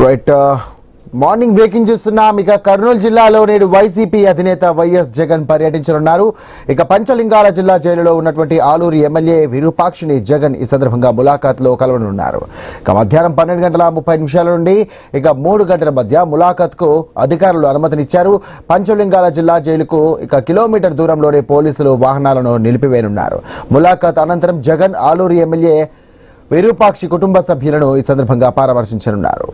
Right morning breaking చూస్తున్నాం. ఇక కర్నూలు జిల్లాలో నేడు వైసీపీ అధినేత వైఎస్ జగన్ పర్యటించనున్నారు. ఇక పంచలింగాల జిల్లా జైలులో ఉన్నటువంటి ఆలూరు ఎమ్మెల్యే విరూపాక్షిని జగన్ ఈ సందర్భంగా ములాఖాత్లో కలవనున్నారు. ఇక మధ్యాహ్నం 12:30 నుండి ఇక 3 గంటల మధ్య ములాఖాత్కు అధికారులు అనుమతినిచ్చారు. పంచలింగాల జిల్లా జైలుకు ఇక కిలోమీటర్ దూరంలోనే పోలీసులు వాహనాలను నిలిపివేయనున్నారు. ములాఖాత్ అనంతరం జగన్ ఆలూరు ఎమ్మెల్యే విరూపాక్షి కుటుంబ సభ్యులను ఈ సందర్భంగా పరామర్శించనున్నారు.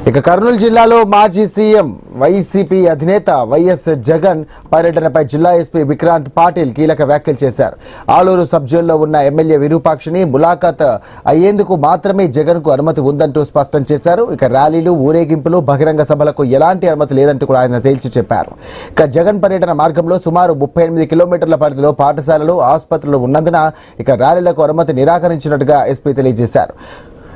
ఇక కర్నూలు జిల్లాలో మాజీ సీఎం వైసీపీ అధినేత వైఎస్ జగన్ పర్యటనపై జిల్లా ఎస్పీ విక్రాంత్ పాటిల్ కీలక వ్యాఖ్యలు చేశారు. ఆలూరు సబ్ జైల్లో ఉన్న ఎమ్మెల్యే విరూపాక్షిని ములాఖాత్ అయ్యేందుకు మాత్రమే జగన్ కు అనుమతి ఉందంటూ స్పష్టం చేశారు. ఇక ర్యాలీలు, ఊరేగింపులు, బహిరంగ సభలకు ఎలాంటి అనుమతి లేదంటూ కూడా ఆయన తేల్చి చెప్పారు. ఇక జగన్ పర్యటన మార్గంలో సుమారు 38 కిలోమీటర్ల పరిధిలో పాఠశాలలు, ఆసుపత్రులు ఉన్నందున ఇక ర్యాలీలకు అనుమతి నిరాకరించినట్టుగా ఎస్పీ తెలియజేశారు.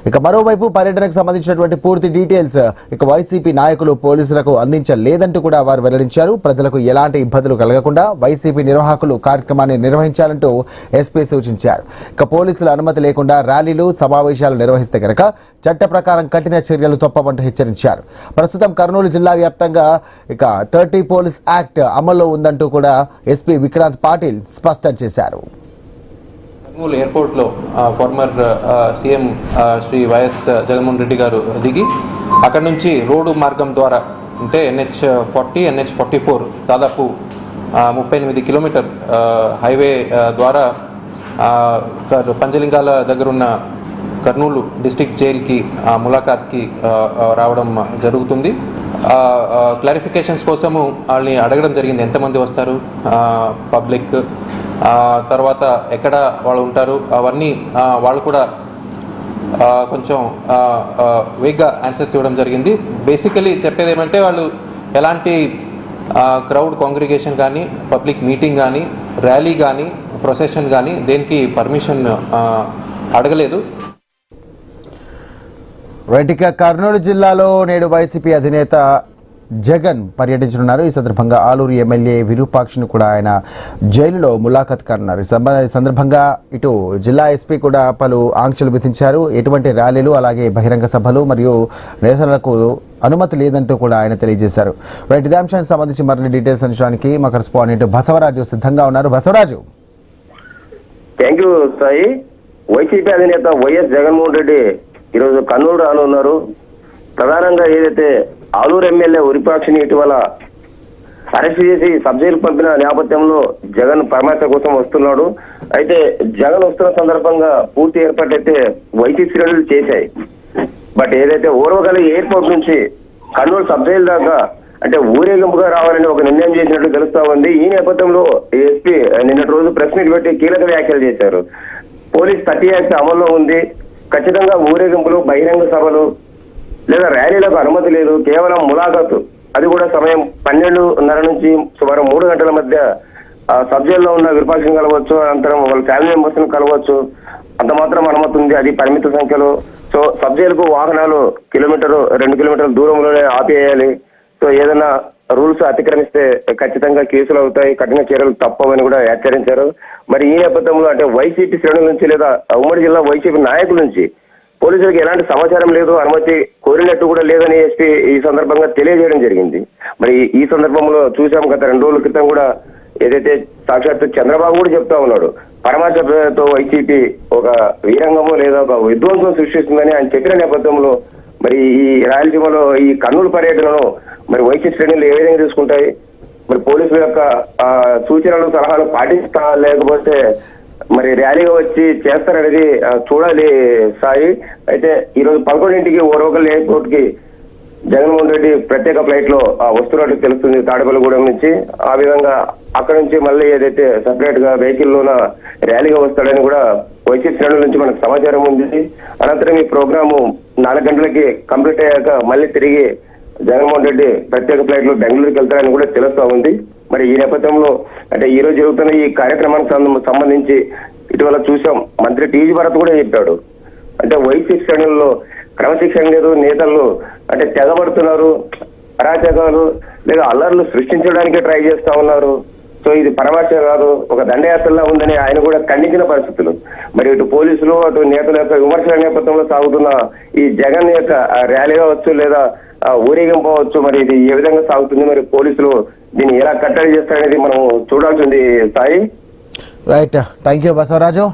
ఇక మరోవైపు పర్యటనకు సంబంధించినటువంటి పూర్తి డీటెయిల్స్ ఇక వైసీపీ నాయకులు పోలీసులకు అందించలేదంటూ కూడా వారు వెల్లడించారు. ప్రజలకు ఎలాంటి ఇబ్బందులు కలగకుండా వైసీపీ నిర్వాహకులు కార్యక్రమాన్ని నిర్వహించాలంటూ ఎస్పీ సూచించారు. ఇక పోలీసుల అనుమతి లేకుండా ర్యాలీలు, సమావేశాలు నిర్వహిస్తే కనుక చట్ట ప్రకారం కఠిన చర్యలు తప్పవంటూ హెచ్చరించారు. ప్రస్తుతం కర్నూలు జిల్లా వ్యాప్తంగా ఇక 30 పోలీస్ యాక్ట్ అమల్లో ఉందంటూ కూడా ఎస్పీ విక్రాంత్ పాటిల్ స్పష్టం చేశారు. కర్నూలు ఎయిర్పోర్ట్లో former CM Shri YS Jaganmohan Reddy గారు దిగి అక్కడ నుంచి రోడ్డు మార్గం ద్వారా అంటే NH40, NH44 దాదాపు 38 కిలోమీటర్ హైవే ద్వారా పంచలింగాల దగ్గరున్న కర్నూలు డిస్ట్రిక్ట్ జైలుకి ములాఖాత్కి రావడం జరుగుతుంది. క్లారిఫికేషన్స్ కోసము వాళ్ళని అడగడం జరిగింది, ఎంతమంది వస్తారు, పబ్లిక్, తర్వాత ఎక్కడ వాళ్ళు ఉంటారు, అవన్నీ వాళ్ళు కూడా కొంచెం వేగ్గా ఆన్సర్స్ ఇవ్వడం జరిగింది. బేసికలీ చెప్పేది ఏమంటే వాళ్ళు ఎలాంటి క్రౌడ్ కాంగ్రిగేషన్ కానీ, పబ్లిక్ మీటింగ్ కానీ, ర్యాలీ కానీ, ప్రొసెషన్ కానీ దేనికి పర్మిషన్ అడగలేదు. రైట్, కర్నూలు జిల్లాలో నేడు వైసీపీ అధినేత జగన్ పర్యటించనున్నారు. ఈ సందర్భంగా ఆలూరు ఎమ్మెల్యే విరూపాక్షిని కూడా ఆయన జైలులో ములాఖాత్ కానున్నారు. ఈ సందర్భంగా ఇటు జిల్లా ఎస్పీ కూడా పలు ఆంక్షలు విధించారు. ఎటువంటి ర్యాలీలు, అలాగే బహిరంగ సభలు మరియు నిరసనలకు అనుమతి లేదంటూ కూడా ఆయన తెలియజేశారు. రైట్, ఇదే అంశానికి సంబంధించి మరిన్ని డీటెయిల్స్ అందించడానికి మా కరెస్పాండెంట్ బసవరాజు సిద్ధంగా ఉన్నారు. Basavaraju. Thank you Sai. YCP అధినేత వైఎస్ జగన్మోహన్ రెడ్డి ఈరోజు కర్నూలు రానున్నారు. ప్రధానంగా ఏదైతే ఆలూరు ఎమ్మెల్యే విరూపాక్షిని ఇటీవల అరెస్ట్ చేసి సబ్ జైలు పంపిన నేపథ్యంలో జగన్ పరామర్శ కోసం వస్తున్నాడు. అయితే జగన్ వస్తున్న సందర్భంగా పూర్తి ఏర్పాట్లయితే వైసీపీ శ్రేణులు చేశాయి. బట్ ఏదైతే ఓర్వగల్లి ఎయిర్పోర్ట్ నుంచి కర్నూలు సబ్ జైలు దాకా అంటే ఊరేగింపుగా రావాలని ఒక నిర్ణయం చేసినట్టు తెలుస్తా ఉంది. ఈ నేపథ్యంలో ఎస్పీ నిన్నటి రోజు ప్రెస్ మీట్ పెట్టి కీలక వ్యాఖ్యలు చేశారు. పోలీస్ 30 యాక్ట్ అమల్లో ఉంది, ఖచ్చితంగా ఊరేగింపులు, బహిరంగ సభలు లేదా ర్యాలీలకు అనుమతి లేదు, కేవలం ములాఖాతు, అది కూడా సమయం 12:30 నుంచి సుమారు 3 గంటల మధ్య సబ్ జైల్లో ఉన్న విరూపాక్షిని కలవచ్చు, అనంతరం వాళ్ళ ఫ్యామిలీ మెంబర్స్ ని కలవచ్చు, అంత మాత్రం అనుమతి ఉంది, అది పరిమిత సంఖ్యలో. సో సబ్ జైలుకు వాహనాలు 2 కిలోమీటర్ల దూరంలోనే ఆపేయాలి. సో ఏదైనా రూల్స్ అతిక్రమిస్తే ఖచ్చితంగా కేసులు అవుతాయి, కఠిన చర్యలు తప్పవని కూడా హెచ్చరించారు. మరి ఈ నేపథ్యంలో అంటే వైసీపీ శ్రేణుల నుంచి లేదా ఉమ్మడి జిల్లా వైసీపీ నాయకుల నుంచి పోలీసులకు ఎలాంటి సమాచారం లేదు, అనుమతి కోరినట్టు కూడా లేదని ఎస్పీ ఈ సందర్భంగా తెలియజేయడం జరిగింది. మరి ఈ సందర్భంలో చూసాం, గత 2 రోజుల క్రితం కూడా ఏదైతే సాక్షాత్తు చంద్రబాబు కూడా చెప్తా ఉన్నాడు, పరామర్శతో వైసీపీ ఒక వీరంగమో లేదా ఒక విధ్వంసం సృష్టిస్తుందని ఆయన చెప్పిన నేపథ్యంలో మరి ఈ రాయలసీమలో ఈ కర్నూలు పర్యటనను మరి వైసీపీ శ్రేణులు ఏ విధంగా తీసుకుంటాయి, మరి పోలీసుల యొక్క సూచనలు, సలహాలు పాటిస్తా లేకపోతే మరి ర్యాలీగా వచ్చి చేస్తారనేది చూడాలి సాయి. అయితే ఈరోజు 11ంటికి ఓర్వకల్ ఎయిర్పోర్ట్ కి జగన్మోహన్ రెడ్డి ప్రత్యేక ఫ్లైట్ లో వస్తున్నట్టు తెలుస్తుంది తాడేపల్లిగూడెం నుంచి. ఆ విధంగా అక్కడ నుంచి మళ్ళీ ఏదైతే సెపరేట్ గా వెహికల్ లోన ర్యాలీగా వస్తాడని కూడా వైసీపీ శ్రేణుల నుంచి మనకు సమాచారం ఉంది. అనంతరం ఈ ప్రోగ్రాము 4 గంటలకి కంప్లీట్ అయ్యాక మళ్ళీ తిరిగి జగన్మోహన్ రెడ్డి ప్రత్యేక ఫ్లైట్ లో బెంగళూరుకి వెళ్తారని కూడా తెలుస్తా ఉంది. మరి ఈ నేపథ్యంలో అంటే ఈ రోజు జరుగుతున్న ఈ కార్యక్రమానికి సంబంధించి ఇటీవల చూసాం, మంత్రి టీజీ భరత్ కూడా చెప్పాడు, అంటే వైసీపీ శ్రేణుల్లో క్రమశిక్షణ లేదు, నేతలు అంటే తెగబడుతున్నారు, అరాచకాలు లేదా అల్లర్లు సృష్టించడానికి ట్రై చేస్తా ఉన్నారు. సో ఇది పరామర్శ కాదు, ఒక దండయాత్రలా ఉందని ఆయన కూడా ఖండించిన పరిస్థితులు. మరి ఇటు పోలీసులు అటు నేతల యొక్క విమర్శల నేపథ్యంలో సాగుతున్న ఈ జగన్ యొక్క ర్యాలీ కావచ్చు లేదా ఊరేగింపు అవచ్చు, మరి ఇది ఏ విధంగా సాగుతుంది, మరి పోలీసులు దీన్ని ఎలా కట్టడి చేస్తారనేది మనం చూడాల్సింది Sai. Right, thank you Basavaraju.